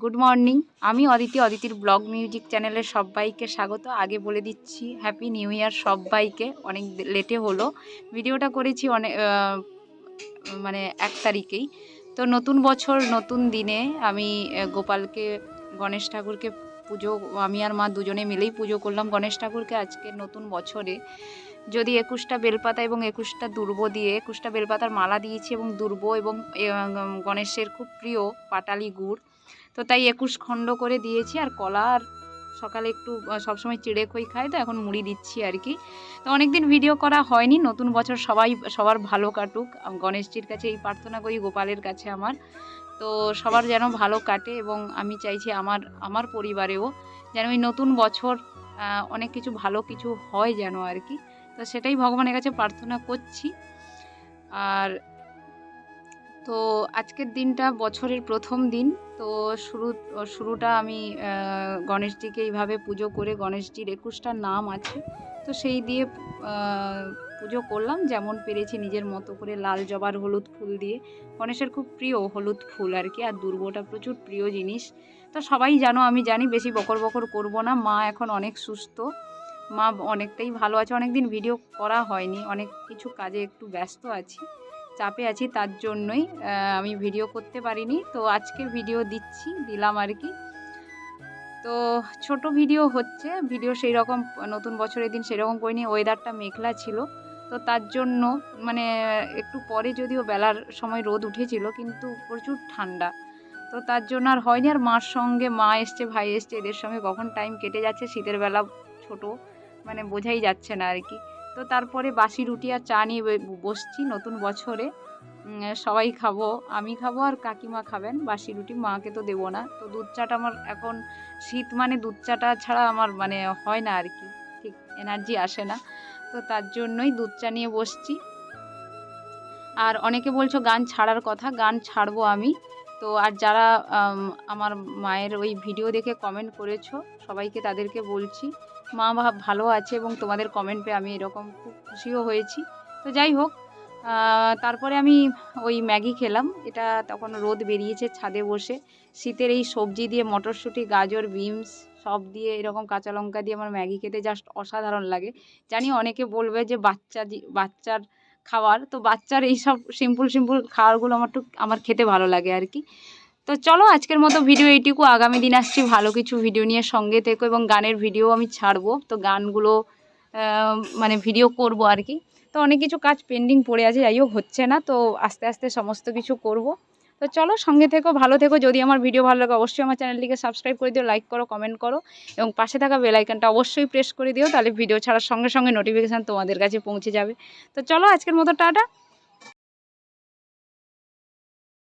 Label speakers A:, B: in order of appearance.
A: Good morning. আমি Aditi, অদিতির blog music চ্যানেলের সবাইকে স্বাগত। আগে বলে দিচ্ছি হ্যাপি নিউ ইয়ার সবাইকে। অনেক লেটে হলো, ভিডিওটা করেছি অনেক মানে 1 তারিখেই। তো নতুন বছর নতুন দিনে আমি গোপালকে, গণেশ ঠাকুরকে পুজো, আমি আর মা দুজনে মিলেই পুজো করলাম গণেশ ঠাকুরকে আজকে নতুন বছরে। যদি 21টা বেলপাতা এবং 21টা দুর্ব দিয়ে 21টা বেলপাতার মালা দিয়েছি এবং দুর্ব এবং গণেশের খুব প্রিয় পাটালি গুড়, তো তাই 21 খণ্ড করে দিয়েছি। আর কলা, আর সকালে একটু সবসময় চিড়ে খই খাই, তো এখন মুড়ি দিচ্ছি আর কি। তো অনেকদিন ভিডিও করা হয়নি। নতুন বছর সবার ভালো কাটুক, গণেশজির কাছে এই প্রার্থনা করি, গোপালের কাছে আমার, তো সবার যেন ভালো কাটে। এবং আমি চাইছি আমার পরিবারেও যেন এই নতুন বছর অনেক কিছু ভালো কিছু হয় যেন আর কি। তো সেটাই ভগবানের কাছে প্রার্থনা করছি। আর তো আজকের দিনটা বছরের প্রথম দিন, তো শুরুটা আমি গণেশজিকে এইভাবে পুজো করে, গণেশজির 21টা নাম আছে, তো সেই দিয়ে পুজো করলাম যেমন পেরেছি নিজের মতো করে। লাল জবার হলুদ ফুল দিয়ে, গণেশের খুব প্রিয় হলুদ ফুল আর কি, আর দুর্বটা প্রচুর প্রিয় জিনিস। তো সবাই জানো, আমি জানি, বেশি বকর বকর করবো না। মা এখন অনেক সুস্থ, মা অনেকটাই ভালো আছে। অনেকদিন ভিডিও করা হয়নি, অনেক কিছু কাজে একটু ব্যস্ত আছি, চাপে আছি, তার জন্যই আমি ভিডিও করতে পারিনি। তো আজকে ভিডিও দিলাম আর কি। তো ছোট ভিডিও হচ্ছে, ভিডিও সেই রকম নতুন বছরের দিন সেরকম করিনি। ওয়েদারটা মেঘলা ছিল, তো তার জন্য মানে একটু পরে যদিও বেলার সময় রোদ উঠেছিল, কিন্তু প্রচুর ঠান্ডা, তো তার জন্য আর হয়নি। আর মার সঙ্গে, মা এসছে, ভাই এসছে, এদের সঙ্গে কখন টাইম কেটে যাচ্ছে, শীতের বেলা ছোট মানে বোঝাই যাচ্ছে না আর কি। তো তারপরে বাসি রুটি আর চা নিয়ে বসছি নতুন বছরে। সবাই খাবো, আমি খাবো আর কাকিমা খাবেন বাসি রুটি, মাকে তো দেবো না। তো দুধ চাটা আমার এখন শীত, মানে দুধ চাটা ছাড়া আমার মানে হয় না আর কি, ঠিক এনার্জি আসে না, তো তার জন্যই দুধ চা নিয়ে বসছি। আর অনেকে বলছো গান ছাড়ার কথা, গান ছাড়বো আমি। তো আর যারা আমার মায়ের ওই ভিডিও দেখে কমেন্ট করেছো, সবাইকে তাদেরকে বলছি মা ভালো আছে, এবং তোমাদের কমেন্ট পেয়ে আমি এরকম খুব খুশিও হয়েছি। তো যাই হোক, তারপরে আমি ওই ম্যাগি খেলাম। এটা তখন রোদ বেরিয়েছে, ছাদে বসে শীতের এই সবজি দিয়ে, মটরশুঁটি, গাজর, বিনস সব দিয়ে, এরকম কাঁচা লঙ্কা দিয়ে আমার ম্যাগি খেতে জাস্ট অসাধারণ লাগে। জানি অনেকে বলবে যে বাচ্চার খাবার, তো বাচ্চার এইসব সিম্পল খাবারগুলো আমার খেতে ভালো লাগে আর কি। তো চলো আজকের মতো ভিডিও এইটুকু। আগামী দিন আসছি ভালো কিছু ভিডিও নিয়ে, সঙ্গে থেকো। এবং গানের ভিডিও আমি ছাড়বো, তো গানগুলো মানে ভিডিও করব আর কি। তো অনেক কিছু কাজ পেন্ডিং পড়ে আছে, যাই হোক হচ্ছে না, তো আস্তে আস্তে সমস্ত কিছু করব। তো চলো সঙ্গে থেকো, ভালো থেকো। যদি আমার ভিডিও ভালো লাগে অবশ্যই আমার চ্যানেলটিকে সাবস্ক্রাইব করে দিও, লাইক করো, কমেন্ট করো, এবং পাশে থাকা বেল আইকনটা অবশ্যই প্রেস করে দিও, তাহলে ভিডিও ছাড়ার সঙ্গে সঙ্গে নোটিফিকেশান তোমাদের কাছে পৌঁছে যাবে। তো চলো আজকের মতো টাটা।